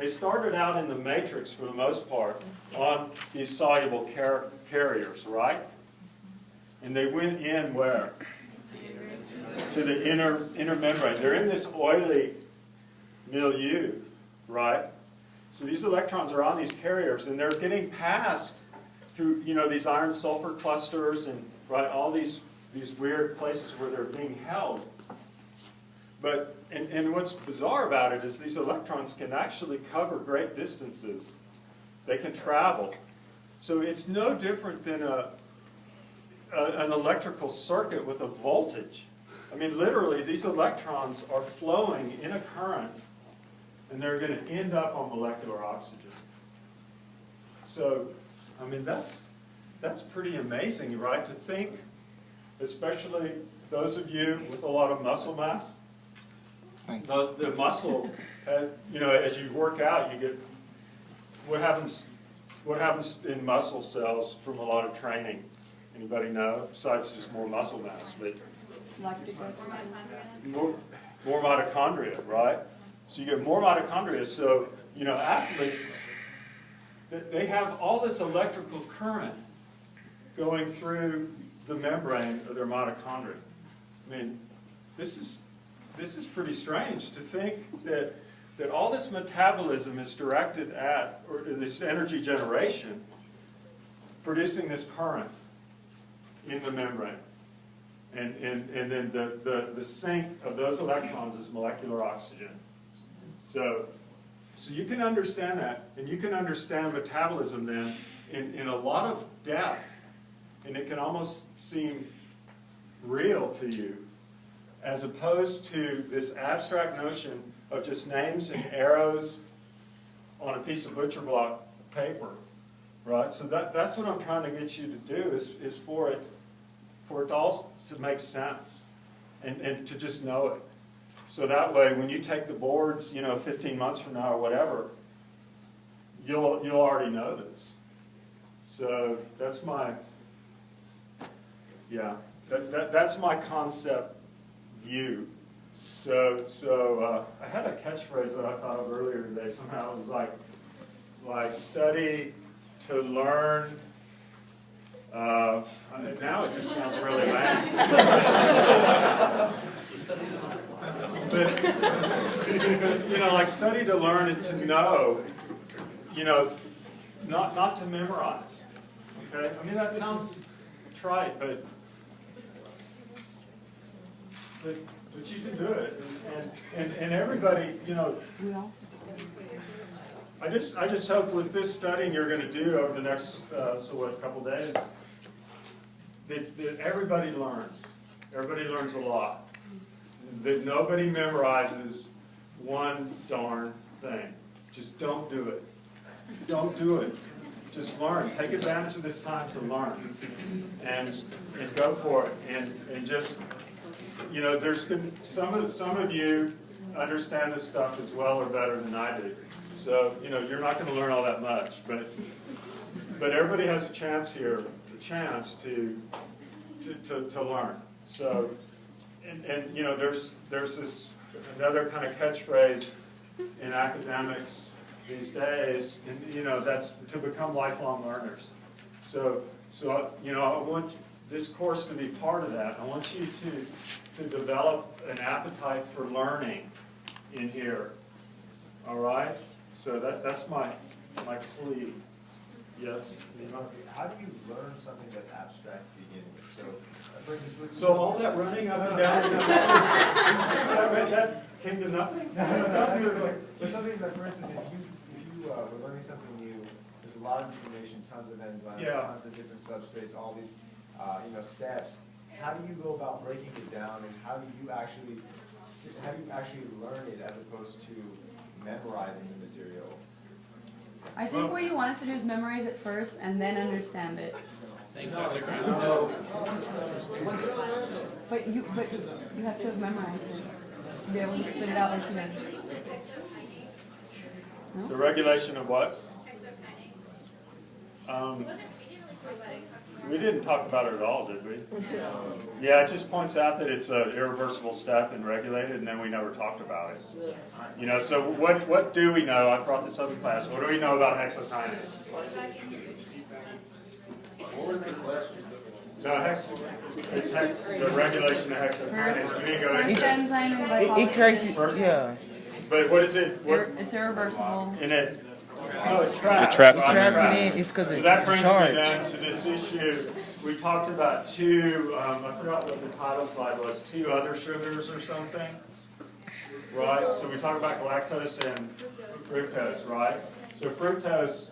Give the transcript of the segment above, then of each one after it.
they started out in the matrix for the most part on these soluble carriers, right? And they went in where? To the inner membrane. They're in this oily milieu, right? So these electrons are on these carriers, and they're getting passed through, these iron sulfur clusters and right, all these weird places where they're being held. But and what's bizarre about it is these electrons can actually cover great distances. They can travel. So it's no different than an electrical circuit with a voltage. I mean, literally, these electrons are flowing in a current, and they're going to end up on molecular oxygen. So, I mean, that's pretty amazing, right? To think, especially those of you with a lot of muscle mass. The muscle, as you work out, you get what happens in muscle cells from a lot of training. Anybody know? Besides just more muscle mass, but more mitochondria, right? So you get more mitochondria. So athletes, they have all this electrical current going through the membrane of their mitochondria. I mean, this is pretty strange to think that all this metabolism is directed at, or this energy generation, producing this current in the membrane. And then the sink of those electrons is molecular oxygen. So you can understand that, and you can understand metabolism then in a lot of depth, and it can almost seem real to you, as opposed to this abstract notion of just names and arrows on a piece of butcher block paper, right? So that's what I'm trying to get you to do, is for it all to make sense, and to just know it. So that way, when you take the boards, 15 months from now or whatever, you'll already know this. So that's my, that's my concept view. So I had a catchphrase that I thought of earlier today. Somehow it was like study to learn. Now it just sounds really lame. But like study to learn and to know. Not to memorize. Okay, I mean that sounds trite, but you can do it, and everybody, I just hope with this studying you're going to do over the next couple days, that everybody learns. Everybody learns a lot. That nobody memorizes one darn thing. Just don't do it. Don't do it. Just learn. Take advantage of this time to learn, and go for it, and just. There's some of you understand this stuff as well or better than I do. So, you're not going to learn all that much, but everybody has a chance here, to learn. So, and there's this another kind of catchphrase in academics these days, and that's to become lifelong learners. So I want this course to be part of that. I want you to develop an appetite for learning in here. All right? So that's my plea. Yes? How do you learn something that's abstract to begin with? So, for instance, all that running up and down, that came to nothing? There's something that, for instance, if you were learning something new, there's a lot of information, tons of enzymes, tons of different substrates, all these steps. How do you go about breaking it down, and how do you actually learn it as opposed to memorizing the material? I think what you want us to do is memorize it first and then understand it. Thanks, Dr. But you have to have memorized it to be able to spit it out like you did. The regulation of what? We didn't talk about it at all, did we? Yeah, it just points out that it's an irreversible step and regulated, and then we never talked about it. You know, so what do we know? I brought this up in class. What do we know about hexokinase? What was the question? No, the regulation of hexokinase. We didn't go First into it. enzyme in glycolysis. It yeah. But what is it? It's irreversible. In it? No, it traps. It traps right? Traps it in. It's because So it's that brings me charged. then to this issue. We talked about two, I forgot what the title slide was, two other sugars or something, right? So we talked about galactose and fructose, right? So fructose,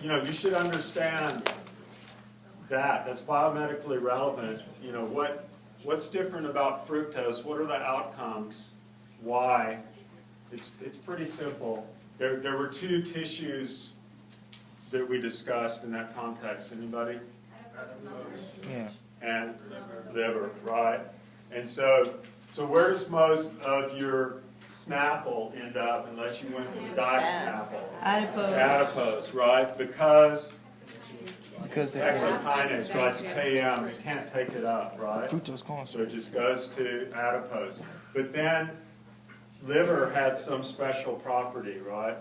you know, you should understand that. That's biomedically relevant. You know, what's different about fructose? What are the outcomes? Why? It's pretty simple. There were two tissues that we discussed in that context. Anybody? Yeah. And liver, right? And so where does most of your Snapple end up unless you went for the diet Snapple? Adipose. Adipose, right? Because they're hexokinase, right? KM, it can't take it up, right? fructose corn So syrup. it just goes to adipose. But then liver had some special property, right?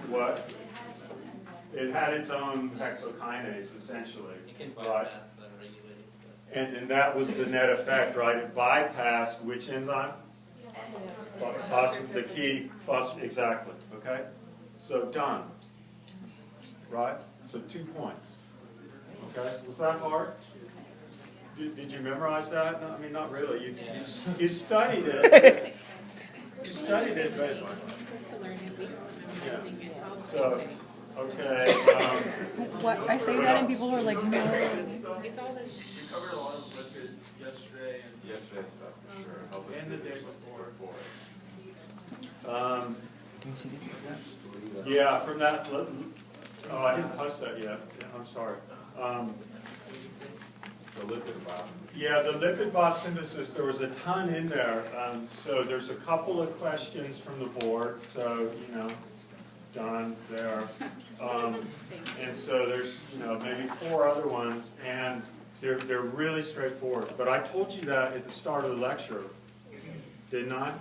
What? It had its own hexokinase, essentially, right? And that was the net effect, right? It bypassed which enzyme? The key phosphate, exactly, okay? So done, right? So 2 points, okay? Was that hard? Did you memorize that? No, I mean, not really. You studied it. You studied it, but yeah. So, okay. What I say that and people are like, no. It's all this. We covered a lot of lipids yesterday and yesterday's stuff for sure. Help us and the day before. Can you see this? Yeah, from that. Oh, I didn't post that yet. Yeah, I'm sorry. The lipid bot. Yeah, the lipid biosynthesis, there was a ton in there. So there's a couple of questions from the board. So, you know, John there. And so there's, you know, maybe 4 other ones, and they're really straightforward. But I told you that at the start of the lecture, didn't I?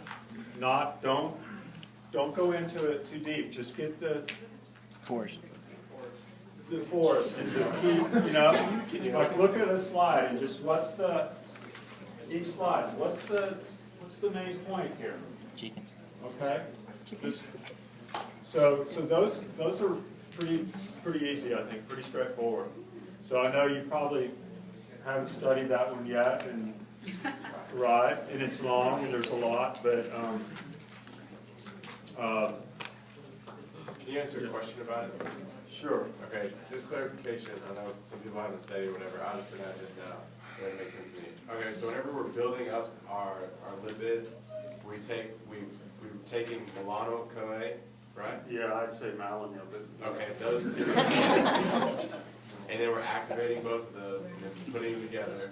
Don't go into it too deep. Just get the Forest. forest and the key, you know, like look at a slide and just each slide, what's the main point here? Chicken. Okay? So those are pretty easy, I think, pretty straightforward. So I know you probably haven't studied that one yet, and right, and it's long and there's a lot, but Can you answer a question about it? sure. Okay, just clarification. I know some people haven't studied or whatever. I understand that just now. That makes sense to me. Okay, so whenever we're building up our lipid, we're taking milano-CoA, right? Yeah, I'd say Malinil, but Okay, those two. And then we're activating both of those and then putting them together.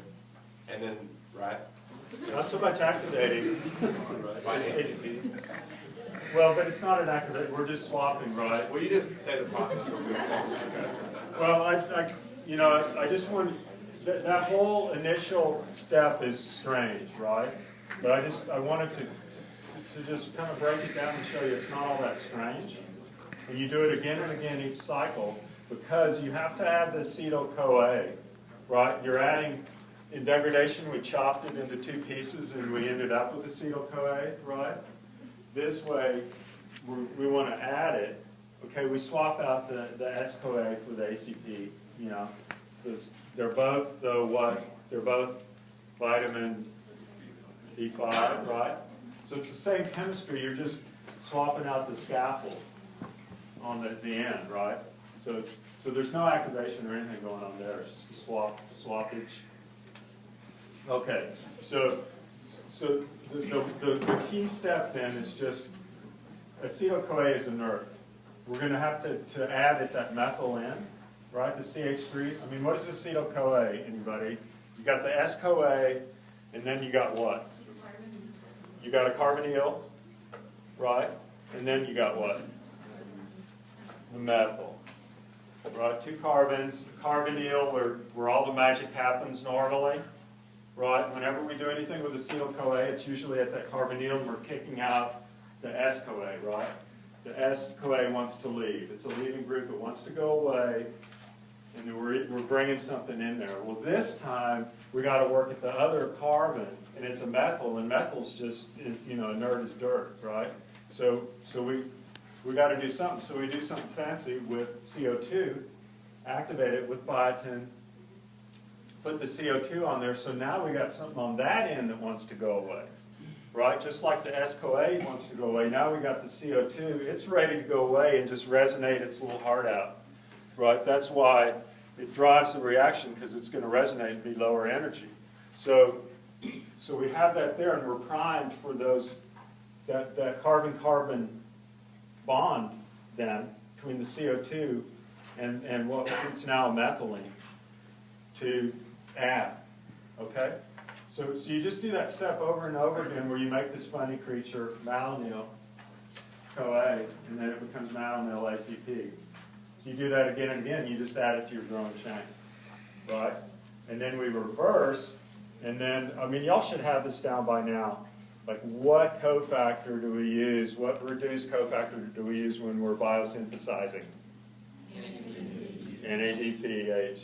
And then, right? not so much activating. By ACP. Well, but it's not an activate, we're just swapping, right? Well, you just say the process real quick. Well, I just want, that whole initial step is strange, right? But I wanted to just kind of break it down and show you it's not all that strange. And you do it again and again each cycle, because you have to add the acetyl-CoA, right? You're adding, in degradation, we chopped it into 2 pieces and we ended up with acetyl-CoA, right? This way, we want to add it. Okay, we swap out the S-CoA for the ACP, you know. They're both, they're both vitamin B5, right? So it's the same chemistry, you're just swapping out the scaffold on the end, right? So there's no activation or anything going on there, it's just a swappage. Okay, so the key step then is just, acetyl-CoA is inert. We're going to have to add it that methyl in, right, the CH3. I mean, what is acetyl-CoA, anybody? You got the S-CoA, and then you got what? You got a carbonyl, right? And then you got what? the methyl. Right, 2 carbons, carbonyl, where all the magic happens normally. Right, whenever we do anything with acetyl-CoA, it's usually at that carbonyl, and we're kicking out the S-CoA, right? The S-CoA wants to leave. It's a leaving group. It wants to go away, and we're bringing something in there. Well, this time, we got to work at the other carbon, and it's a methyl, and methyl's just, inert as dirt, right? So we got to do something. So we do something fancy with CO2, activate it with biotin, put the CO2 on there, so now we got something on that end that wants to go away. Right? Just like the S-CoA wants to go away, now we got the CO2, it's ready to go away and just resonate its little heart out. Right? That's why it drives the reaction, because it's going to resonate and be lower energy. So we have that there, and we're primed for that carbon-carbon bond then between the CO2 and what it's now methylene to add. Okay? So you just do that step over and over again where you make this funny creature, malonyl CoA, and then it becomes malonyl ACP. So you do that again and again, you just add it to your growing chain. Right? And then we reverse, and then, y'all should have this down by now. Like, what cofactor do we use? What reduced cofactor do we use when we're biosynthesizing? NADPH.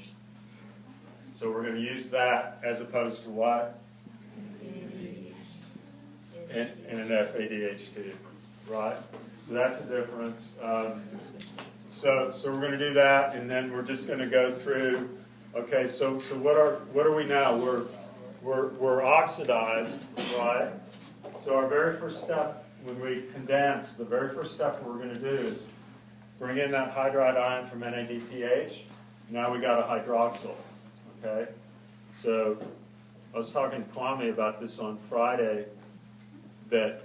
So we're going to use that as opposed to what? And an FADH2, right? So that's the difference. So we're going to do that, and then we're just going to go through. Okay, so what are we now? We're oxidized, right? So our very first step when we condense, the very first step we're going to do is bring in that hydride ion from NADPH. Now we got a hydroxyl. Okay, so I was talking to Kwame about this on Friday, that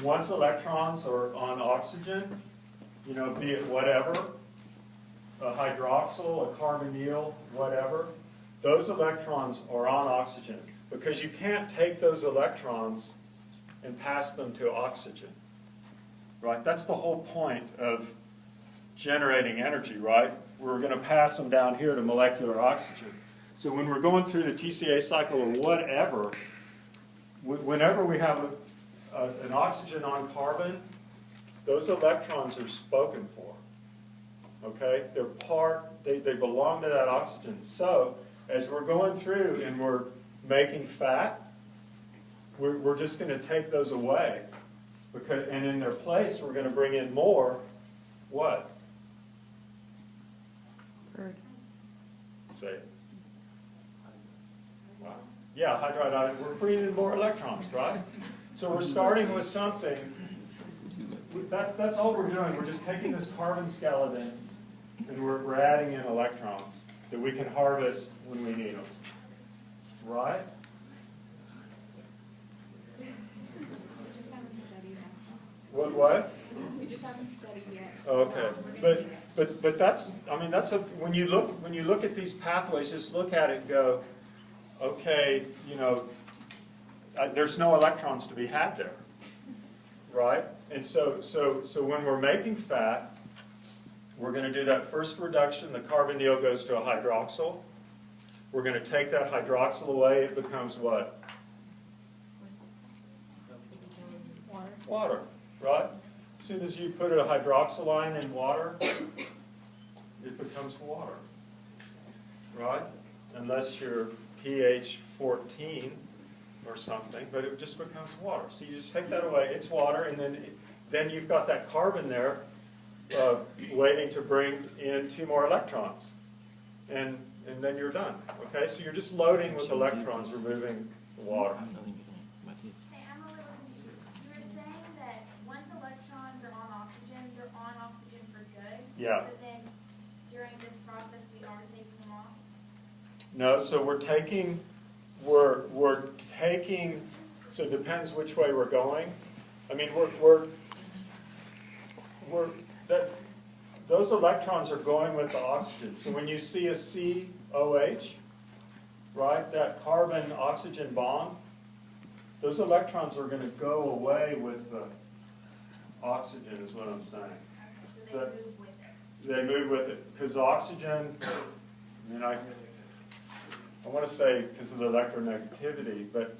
once electrons are on oxygen, be it whatever, a hydroxyl, a carbonyl, whatever, those electrons are on oxygen, because you can't take those electrons and pass them to oxygen, right? That's the whole point of generating energy, right? We're going to pass them down here to molecular oxygen. So when we're going through the TCA cycle or whatever, whenever we have an oxygen on carbon, those electrons are spoken for. Okay? They belong to that oxygen. So as we're going through and we're making fat, we're just going to take those away. And in their place, we're going to bring in more, what? Bird. Say it. Wow. Yeah, hydride ion. We're bringing in more electrons, right? So we're starting with something. That's all we're doing. We're just taking this carbon skeleton and we're adding in electrons that we can harvest when we need them. Right? What? We just haven't studied yet. Okay, but that's when you look at these pathways, just look at it and go, okay, there's no electrons to be had there, right? And so when we're making fat, we're going to do that first reduction. The carbonyl goes to a hydroxyl. We're going to take that hydroxyl away. It becomes what? Water, right? As soon as you put a hydroxyl ion in water, it becomes water, right? Unless you're pH 14 or something, but it just becomes water. So you just take that away, it's water, and then you've got that carbon there waiting to bring in 2 more electrons. And then you're done, okay? So you're just loading with electrons, removing the water. Hey, I'm a little confused. You were saying that once electrons are on oxygen, they're on oxygen for good? Yeah. But then during this process, we are taking them off? No, so we're taking, so it depends which way we're going. I mean, those electrons are going with the oxygen. So when you see a COH, right, that carbon-oxygen bond, those electrons are going to go away with the oxygen, is what I'm saying. Okay, so they move with it. they move with it, because oxygen, I want to say because of the electronegativity, but